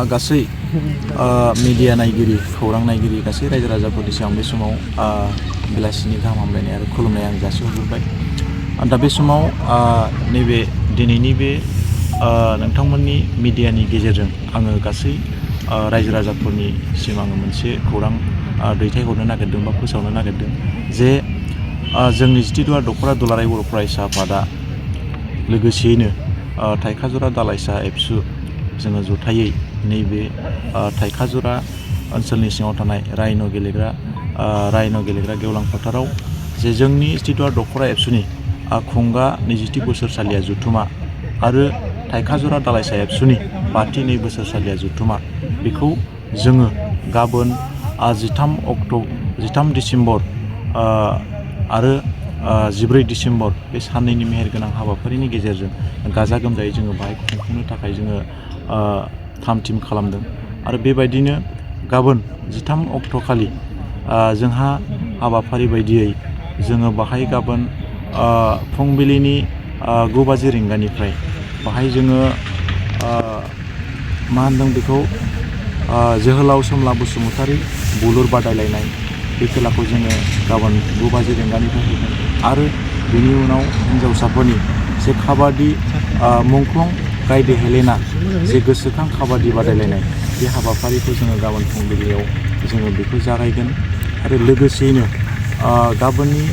गासै मिडिया नायगिरि खौरां नायगिरि गासै रायजो राजाफोरनि सिगां बे समाव बेलासिनि गाहाम हामलायनाय आरो खुलुमनाय आं जासिहरबाय। दा बे समाव नैबे दिनैनि बे नोंथांमोननि मिडियानि गेजेरजों आङो गासै रायजो राजाफोरनिसिम आङो मोनसे खौरां दैथायहरनो नागिरदों बा फोसावनो नागिरदों जे जोंनि जितिदुवार दख'रा दुलाराय बर' फरायसा आफादा लोगोसेयैनो थाइखाजुरा दालाइसा एबसु जोङो जथायै नैबे थाइखाजुरा ओनसोलनि सिङाव थानाय रायन' गेलेग्रा गेवलां फोथाराव जे जोंनि जितिदुवार दख'रा एबसुनि खुंगा 20थि बोसोरसालिया जथुमा आरो थाइखाजुरा दालाइसा एबसुनि 5थि बोसोरसालिया जथुमा बेखौ जोङो गाबोन 13 डिसेम्बर आरो 14 डिसेम्बर बे साननैनि मेहेरगोनां हाबाफारिनि गेजेरजों गाजा गोमजायै जोङो बाहाय खुंफुंनो थाखाय जोङो थाम थिम खालामदों आरो बेबायदिनो गाबोन 13 अक्ट'खालि जोंहा हाबाफारि बायदियै जोङो बाहाय गाबोन फुंबिलिनि 9 रिंगानिफ्राय बाहाय जोङो मा होनदों बेखौ जोहोलाव सोमला बसुमतारी बुलुर बादायलायनाय बे खेलाखौ जोङो गाबोन 9 रिंगानिफ्राय होगोन आरो बेनि उनाव हिन्जावसाफोरनि जे काबादि मुंख्लं गायदे हेलेना जे गोसोखां काबादि बादायलायनाय बे हाबाफारिखौ जोङो गाबोन फुंबिलियाव जोङो बेखौ जागायगोन आरो लोगोसेयैनो गाबोननि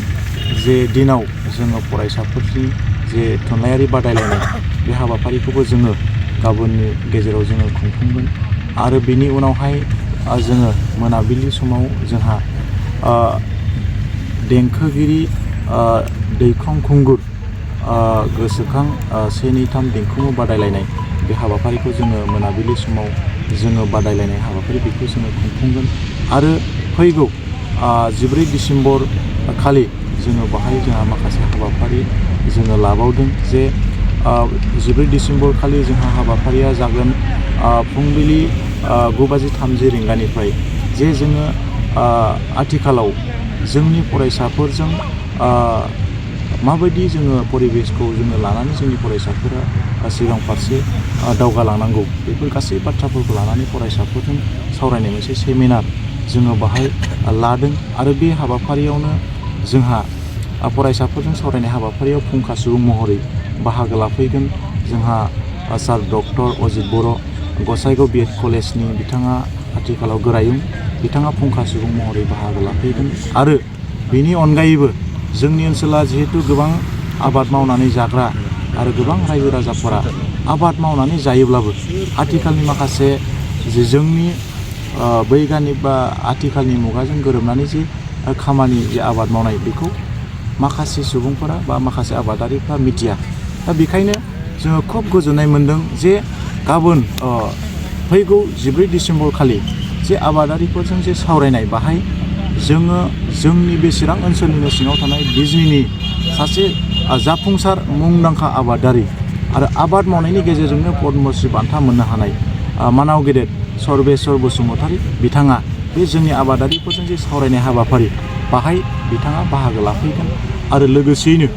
जे दिनाव जोङो फरायसाफोरनि जे थुनलाइयारि बादायलायनाय बे हाबाफारिखौबो जोङो गाबोननि गेजेराव जोङो खुंफुंगोन आरो बेनि उनावहाय जोङो मोनाबिलि समाव जोंहा देंखोगिरि दैखं खुंगुर गोसोखां 1, 2, 3 देंखोमु बादायलायनाय बे हाबाफारिखौ जोङो मोनाबिलि समाव जोङो बादायलायनाय हाबाफारि बेखौ जोङो खुंफुंगोन आरो फैगौ 14 डिसेम्बर खालि जोङो बाहाय जोंहा माखासे हाबाफारि जोङो लाबावदों जे 14 डिसेम्बर खालि जोंहा हाबाफारिया जागोन फुंबिलि 9:30 रिंगानिफ्राय जे जोङो आथिखालाव जोंनि फरायसाफोरजों माबायदि जोङो परिबेसखौ जोङो लानानै जोंनि फरायसाफोरा सिगां फारसे दावगालांनांगौ बेफोर गासै बाथ्राफोरखौ लानानै फरायसाफोरजों सावरायनाय मोनसे सेमिनार जोङो बाहाय लादों आरो बे हाबाफारियावनो जोंहा फरायसाफोरजों सावरायनाय हाबाफारियाव फुंखा सुबुं महरै बाहागो लाफैगोन जोंहा सार डक्टर अजित बर' गसाइगाव BEd कलेजनि बिथाङा आथिखालाव गोरायुं बिथाङा फुंखा सुबुं महरै बाहागो लाफैगोन आरो बेनि अनगायैबो जोंनि ओनसोला जिहेतु गोबां आबाद मावनानै जाग्रा आरो गोबां रायजो राजाफोरा आबाद मावनानै जायोब्लाबो आथिखालनि माखासे जे जोंनि बैगानिक बा आथिखालनि मुगाजों गोरोबनानै जे खामानि जे आबाद मावनाय बेखौ माखासे सुबुंफोरा बा माखासे आबादारिफ्रा मिथिया दा बेखायनो जोङो खोब गोजोननाय मोन्दों जे गाबोन फैगौ 14 डिसेम्बर खालि जे आबादारिफोरजों जे सावरायनाय बाहाय जोङो जोंनि बे चिरां ओनसोलनिनो सिङाव थानाय बिजनीनि सासे जाफुंसार मुंदांखा आबादारि आरो आबाद मावनायनि गेजेरजोंनो पद्मश्री बान्था मोननो हानाय मानाव गेदेर सर्बेस्वर बसुमतारी बिथाङा बे जोंनि आबादारिफोरजों जे सावरायनाय हाबाफारि बाहाय बिथाङा बाहागो लाफैगोन आरो लोगोसेयैनो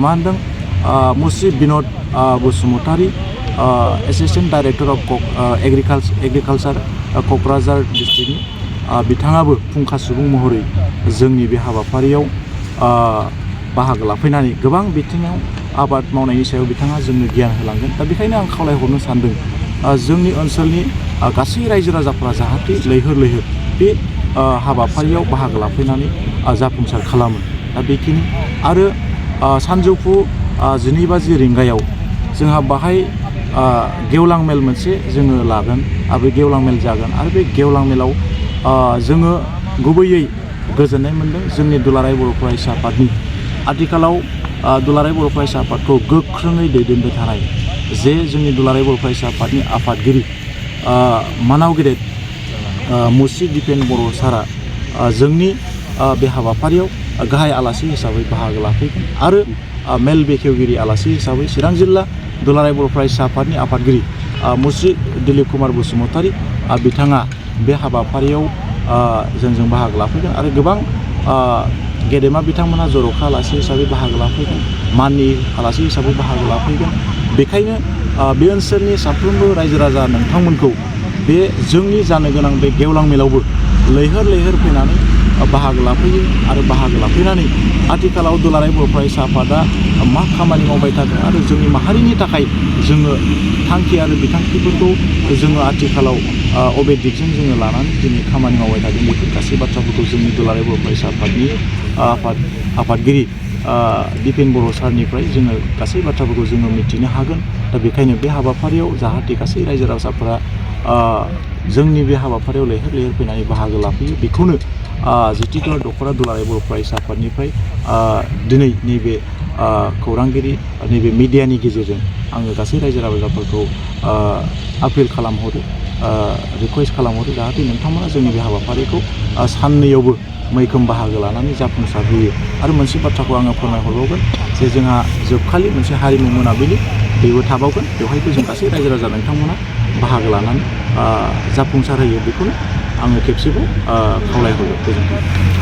मा होनदों मुस्रि बिन'द Basumatary assistant director of agriculture Kokrajhar डिस्ट्रिक्टनि बिथाङाबो फुंखा सुबुं महरै जोंनि बे हाबाफारियाव बाहागो लाफैनानै गोबां बिथिङाव आबाद मावनायनि सायाव बिथाङा जोंनो गियान होलांगोन दा बेखायनो आं खावलायहरनो सानदों जोंनि ओनसोलनि गासै रायजो राजाफोरा जाहाथे लैहोर लैहोर बे हाबाफारियाव बाहागो लाफैनानै जाफुंसार खालामो दा बेखिनि आरो सानजौफु 12 रिंगायाव जोंहा बाहाय गेवलां मेल मोनसे जोङो लागोन आरो बे गेवलां मेल जागोन आरो बे गेवलां मेलाव जोङो गुबैयै गोजोननाय मोन्दों जोंनि दुलाराय बर' फरायसा आफादनि आथिखालाव दुलाराय बर' फरायसा आफादखौ गोख्रोङै दैदेनबाय थानाय जे जोंनि दुलाराय बर' फरायसा आफादनि आफादगिरि मानाव गेदेर मुस्रि दिपेन बर' सारा जोंनि बे हाबाफारियाव गाहाय आलासि हिसाबै बाहागो लाफैगोन आरो मेल बेखेवगिरि आलासि हिसाबै चिरां जिल्ला दुलाराय बर' फरायसा आफादनि आफादगिरि मुस्रि दिलीप कुमार बसुमतारी बिथाङा बे हाबाफारियाव जोंजों बाहागो लाफैगोन आरो गोबां गेदेमा बिथांमोना जर'खा आलासि हिसाबै बाहागो लाफैगोन माननि आलासि हिसाबै बाहागो लाफैगोन बेखायनो बे ओनसोलनि साफ्रोमबो रायजो राजा नोंथांमोनखौ बे जोंनि जानो गोनां बे गेवलां मेलावबो लैहोर लैहोर फैनानै बाहागो लाफैयो आरो बाहागो लाफैनानै आथिखालाव दुलाराय बर' फरायसा आफादा मा खामानि मावबाय थादों आरो जोंनि माहारिनि थाखाय जोङो थांखि आरो बिथांखिफोरखौ जोङो आथिखालाव अबे दिगजों जोङो लानानै दिनै खामानि मावबाय थादों बेफोर गासै बाथ्राफोरखौ जोंनि दुलाराय बर' फरायसा आफादनि आफादगिरि दिपेन बर' सारनिफ्राय जोङो गासै बाथ्राफोरखौ जोङो मिथिनो हागोन। दा बेखायनो बे हाबाफारियाव जाहाथे गासै रायजो राजाफोरा जोंनि बे हाबाफारियाव लैहोर लैहोर फैनानै बाहागो लाफैयो बेखौनो जितिगुला दख'रा दुलाराय बर' फरायसा आफादनिफ्राय दिनै नैबे खौरांगिरि नैबे मिडियानि गेजेरजों आङो गासै रायजो राजाफोरखौ आपिल खालामहरो रिकुवेस्ट खालामहरो जाहाथे नोंथांमोना जोंनि बे हाबाफारिखौ साननैयावबो मैखोम बाहागो लानानै जाफुंसारहोयो। आरो मोनसे बाथ्राखौ आङो फोरमायहरबावगोन जे जोंहा जोबखालि मोनसे हारिमु मोनाबिलि बेबो थाबावगोन। बेवहायबो जों गासै रायजो राजा नोंथांमोना बाहागो लानानै जाफुंसार होयो बेखौनो आङो खेबसेबाव खावलायहरो। गोजोन्थों।